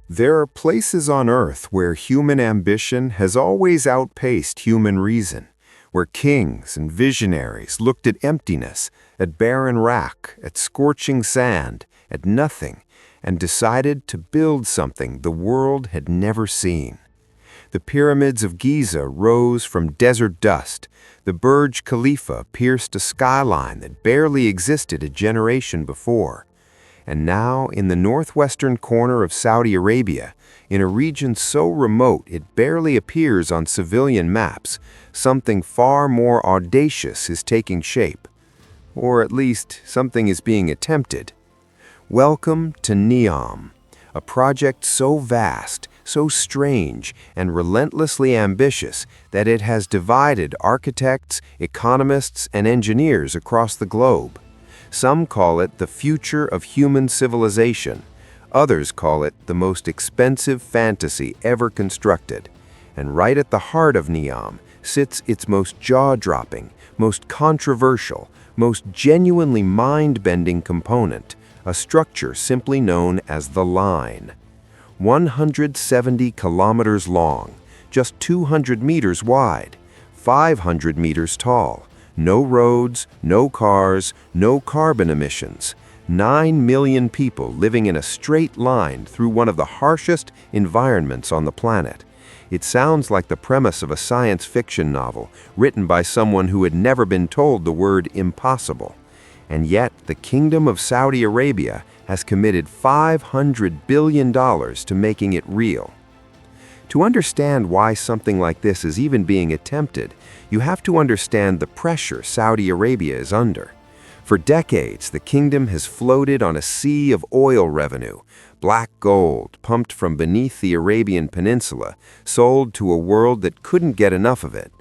There are places on Earth where human ambition has always outpaced human reason, where kings and visionaries looked at emptiness, at barren rock, at scorching sand, at nothing, and decided to build something the world had never seen. The pyramids of Giza rose from desert dust. The Burj Khalifa pierced a skyline that barely existed a generation before. And now, in the northwestern corner of Saudi Arabia, in a region so remote it barely appears on civilian maps, something far more audacious is taking shape. Or at least, something is being attempted. Welcome to NEOM, a project so vast, so strange, and relentlessly ambitious that it has divided architects, economists, and engineers across the globe. Some call it the future of human civilization. Others call it the most expensive fantasy ever constructed. And right at the heart of NEOM sits its most jaw-dropping, most controversial, most genuinely mind-bending component, a structure simply known as the Line. 170 kilometers long, just 200 meters wide, 500 meters tall. No roads, no cars, no carbon emissions. 9 million people living in a straight line through one of the harshest environments on the planet. It sounds like the premise of a science fiction novel written by someone who had never been told the word impossible. And yet, the Kingdom of Saudi Arabia has committed $500 billion to making it real. To understand why something like this is even being attempted, you have to understand the pressure Saudi Arabia is under. For decades, the kingdom has floated on a sea of oil revenue, black gold pumped from beneath the Arabian Peninsula, sold to a world that couldn't get enough of it.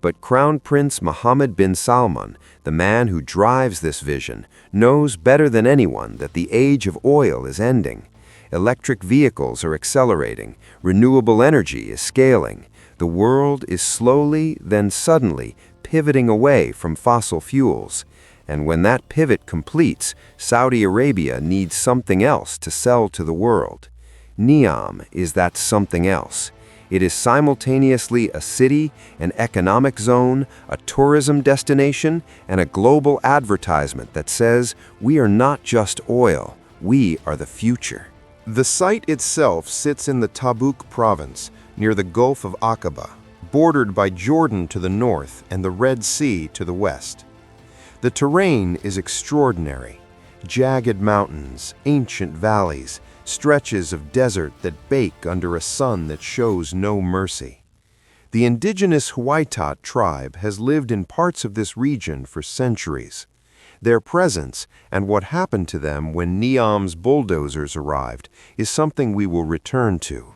But Crown Prince Mohammed bin Salman, the man who drives this vision, knows better than anyone that the age of oil is ending. Electric vehicles are accelerating, renewable energy is scaling. The world is slowly, then suddenly, pivoting away from fossil fuels. And when that pivot completes, Saudi Arabia needs something else to sell to the world. NEOM is that something else. It is simultaneously a city, an economic zone, a tourism destination, and a global advertisement that says, we are not just oil, we are the future. The site itself sits in the Tabuk province, near the Gulf of Aqaba, bordered by Jordan to the north and the Red Sea to the west. The terrain is extraordinary. Jagged mountains, ancient valleys, stretches of desert that bake under a sun that shows no mercy. The indigenous Huaytat tribe has lived in parts of this region for centuries. Their presence and what happened to them when NEOM's bulldozers arrived is something we will return to.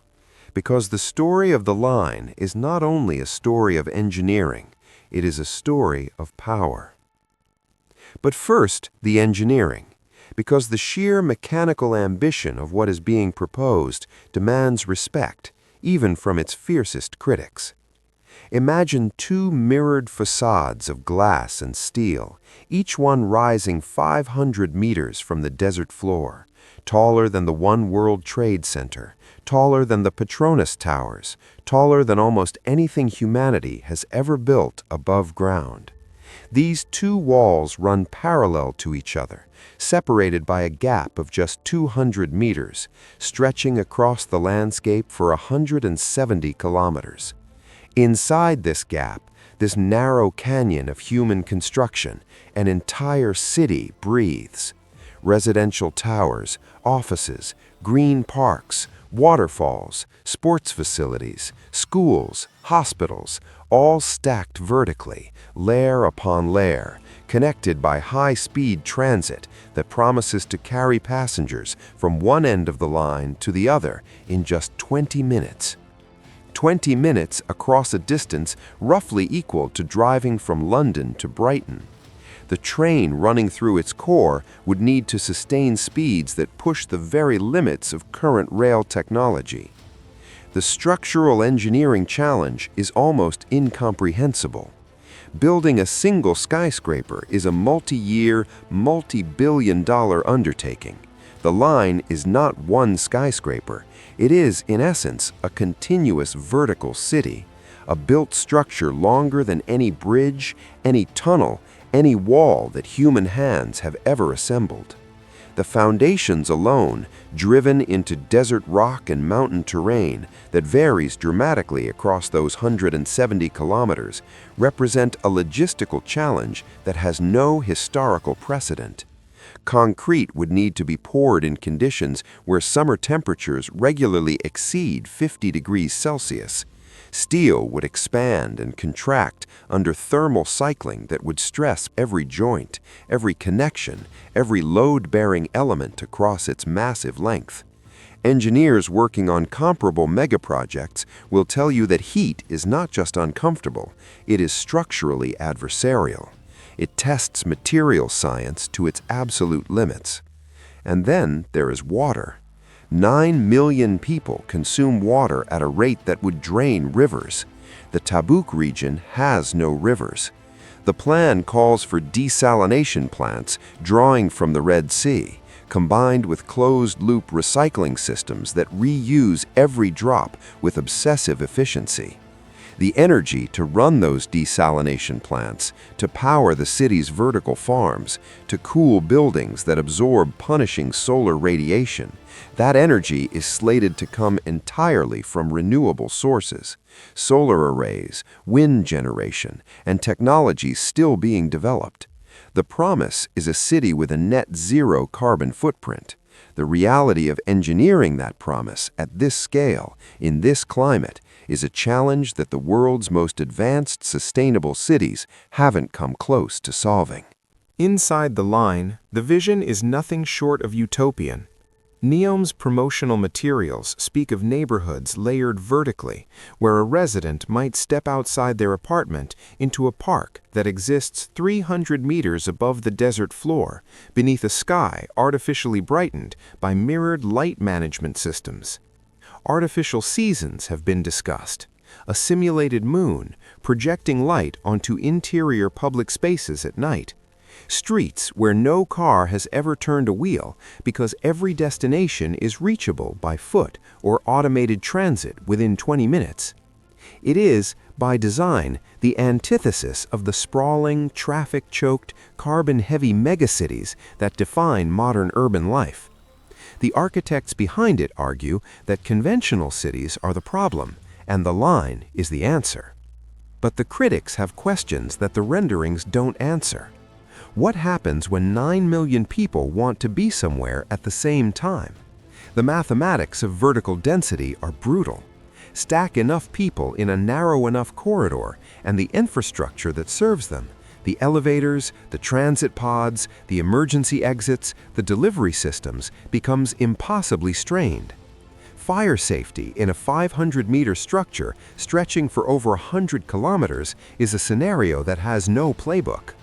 Because the story of the line is not only a story of engineering, it is a story of power. But first, the engineering, because the sheer mechanical ambition of what is being proposed demands respect, even from its fiercest critics. Imagine two mirrored facades of glass and steel, each one rising 500 meters from the desert floor, taller than the One World Trade Center, taller than the Petronas Towers, taller than almost anything humanity has ever built above ground. These two walls run parallel to each other, separated by a gap of just 200 meters, stretching across the landscape for 170 kilometers. Inside this gap, this narrow canyon of human construction, an entire city breathes. Residential towers, offices, green parks, waterfalls, sports facilities, schools, hospitals, all stacked vertically, layer upon layer, connected by high-speed transit that promises to carry passengers from one end of the line to the other in just 20 minutes. 20 minutes across a distance roughly equal to driving from London to Brighton. The train running through its core would need to sustain speeds that push the very limits of current rail technology. The structural engineering challenge is almost incomprehensible. Building a single skyscraper is a multi-year, multi-billion-dollar undertaking. The line is not one skyscraper. It is, in essence, a continuous vertical city, a built structure longer than any bridge, any tunnel, any wall that human hands have ever assembled. The foundations alone, driven into desert rock and mountain terrain that varies dramatically across those 170 kilometers, represent a logistical challenge that has no historical precedent. Concrete would need to be poured in conditions where summer temperatures regularly exceed 50 degrees Celsius. Steel would expand and contract under thermal cycling that would stress every joint, every connection, every load-bearing element across its massive length. Engineers working on comparable megaprojects will tell you that heat is not just uncomfortable, it is structurally adversarial. It tests material science to its absolute limits. And then there is water. 9 million people consume water at a rate that would drain rivers. The Tabuk region has no rivers. The plan calls for desalination plants drawing from the Red Sea, combined with closed-loop recycling systems that reuse every drop with obsessive efficiency. The energy to run those desalination plants, to power the city's vertical farms, to cool buildings that absorb punishing solar radiation, that energy is slated to come entirely from renewable sources, solar arrays, wind generation, and technologies still being developed. The promise is a city with a net zero carbon footprint. The reality of engineering that promise at this scale, in this climate, is a challenge that the world's most advanced sustainable cities haven't come close to solving. Inside the line, the vision is nothing short of utopian. NEOM's promotional materials speak of neighborhoods layered vertically, where a resident might step outside their apartment into a park that exists 300 meters above the desert floor, beneath a sky artificially brightened by mirrored light management systems. Artificial seasons have been discussed. A simulated moon projecting light onto interior public spaces at night. Streets where no car has ever turned a wheel because every destination is reachable by foot or automated transit within 20 minutes. It is, by design, the antithesis of the sprawling, traffic-choked, carbon-heavy megacities that define modern urban life. The architects behind it argue that conventional cities are the problem, and the line is the answer. But the critics have questions that the renderings don't answer. What happens when 9 million people want to be somewhere at the same time? The mathematics of vertical density are brutal. Stack enough people in a narrow enough corridor, and the infrastructure that serves them, the elevators, the transit pods, the emergency exits, the delivery systems, becomes impossibly strained. Fire safety in a 500-meter structure stretching for over 100 kilometers is a scenario that has no playbook.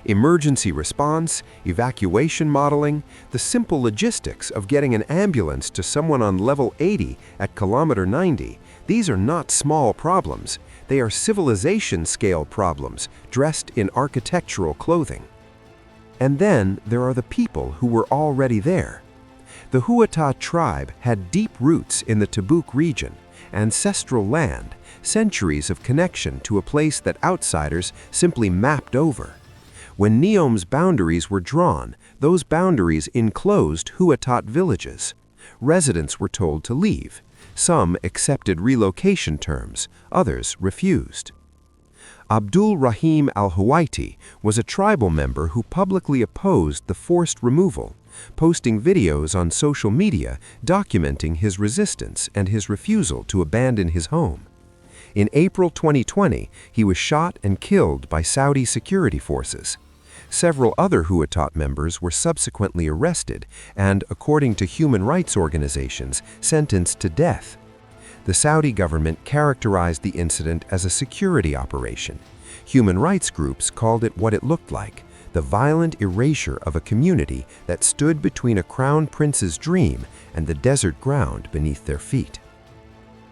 Emergency response, evacuation modeling, the simple logistics of getting an ambulance to someone on level 80 at kilometer 90, these are not small problems. They are civilization-scale problems dressed in architectural clothing. And then there are the people who were already there. The Huata tribe had deep roots in the Tabuk region, ancestral land, centuries of connection to a place that outsiders simply mapped over. When NEOM's boundaries were drawn, those boundaries enclosed Huatat villages. Residents were told to leave. Some accepted relocation terms, others refused. Abdul Rahim al-Huwaiti was a tribal member who publicly opposed the forced removal, posting videos on social media documenting his resistance and his refusal to abandon his home. In April 2020, he was shot and killed by Saudi security forces. Several other Huatat members were subsequently arrested and, according to human rights organizations, sentenced to death. The Saudi government characterized the incident as a security operation. Human rights groups called it what it looked like, the violent erasure of a community that stood between a crown prince's dream and the desert ground beneath their feet.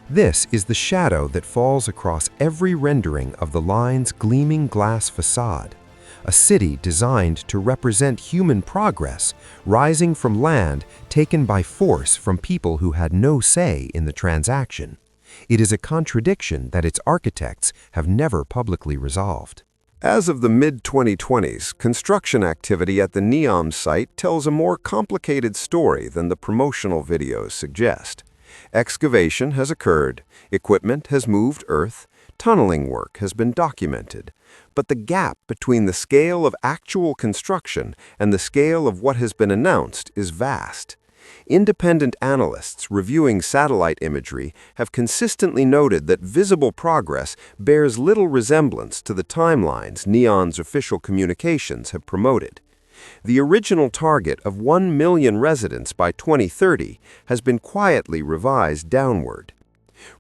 This is the shadow that falls across every rendering of the line's gleaming glass facade. a city designed to represent human progress, rising from land taken by force from people who had no say in the transaction. It is a contradiction that its architects have never publicly resolved. As of the mid-2020s, construction activity at the NEOM site tells a more complicated story than the promotional videos suggest. Excavation has occurred, equipment has moved earth, tunneling work has been documented, but the gap between the scale of actual construction and the scale of what has been announced is vast. Independent analysts reviewing satellite imagery have consistently noted that visible progress bears little resemblance to the timelines NEOM's official communications have promoted. The original target of 1 million residents by 2030 has been quietly revised downward.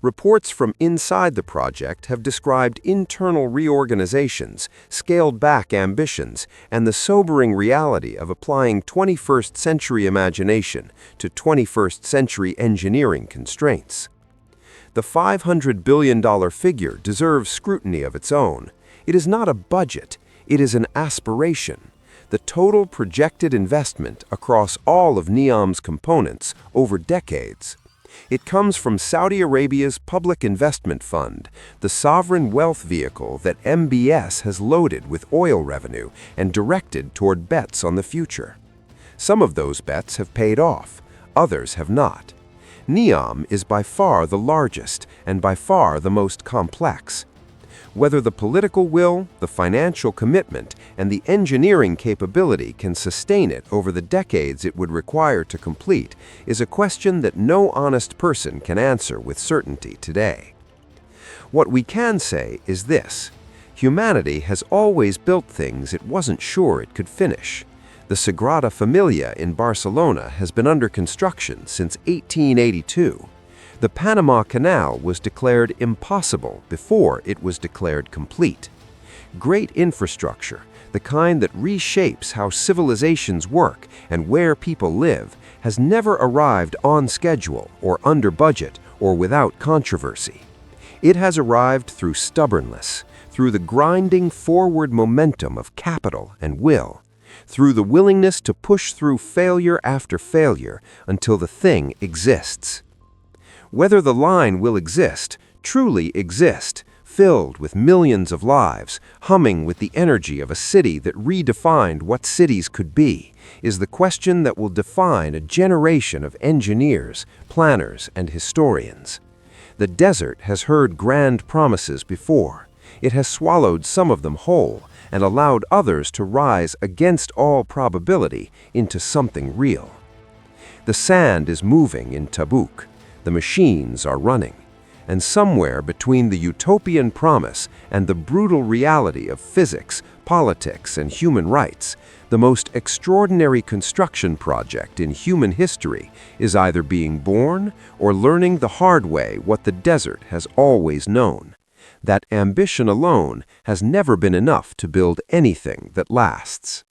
Reports from inside the project have described internal reorganizations, scaled-back ambitions, and the sobering reality of applying 21st century imagination to 21st century engineering constraints. The $500 billion figure deserves scrutiny of its own. It is not a budget, it is an aspiration. The total projected investment across all of NEOM's components over decades. It comes from Saudi Arabia's Public Investment Fund, the sovereign wealth vehicle that MBS has loaded with oil revenue and directed toward bets on the future. Some of those bets have paid off, others have not. NEOM is by far the largest and by far the most complex. Whether the political will, the financial commitment, and the engineering capability can sustain it over the decades it would require to complete is a question that no honest person can answer with certainty today. What we can say is this: humanity has always built things it wasn't sure it could finish. The Sagrada Familia in Barcelona has been under construction since 1882. The Panama Canal was declared impossible before it was declared complete. Great infrastructure, the kind that reshapes how civilizations work and where people live, has never arrived on schedule or under budget or without controversy. It has arrived through stubbornness, through the grinding forward momentum of capital and will, through the willingness to push through failure after failure until the thing exists. Whether the line will exist, truly exist, filled with millions of lives, humming with the energy of a city that redefined what cities could be, is the question that will define a generation of engineers, planners, and historians. The desert has heard grand promises before. It has swallowed some of them whole and allowed others to rise against all probability into something real. The sand is moving in Tabuk. The machines are running, and somewhere between the utopian promise and the brutal reality of physics, politics, and human rights, the most extraordinary construction project in human history is either being born or learning the hard way what the desert has always known: that ambition alone has never been enough to build anything that lasts.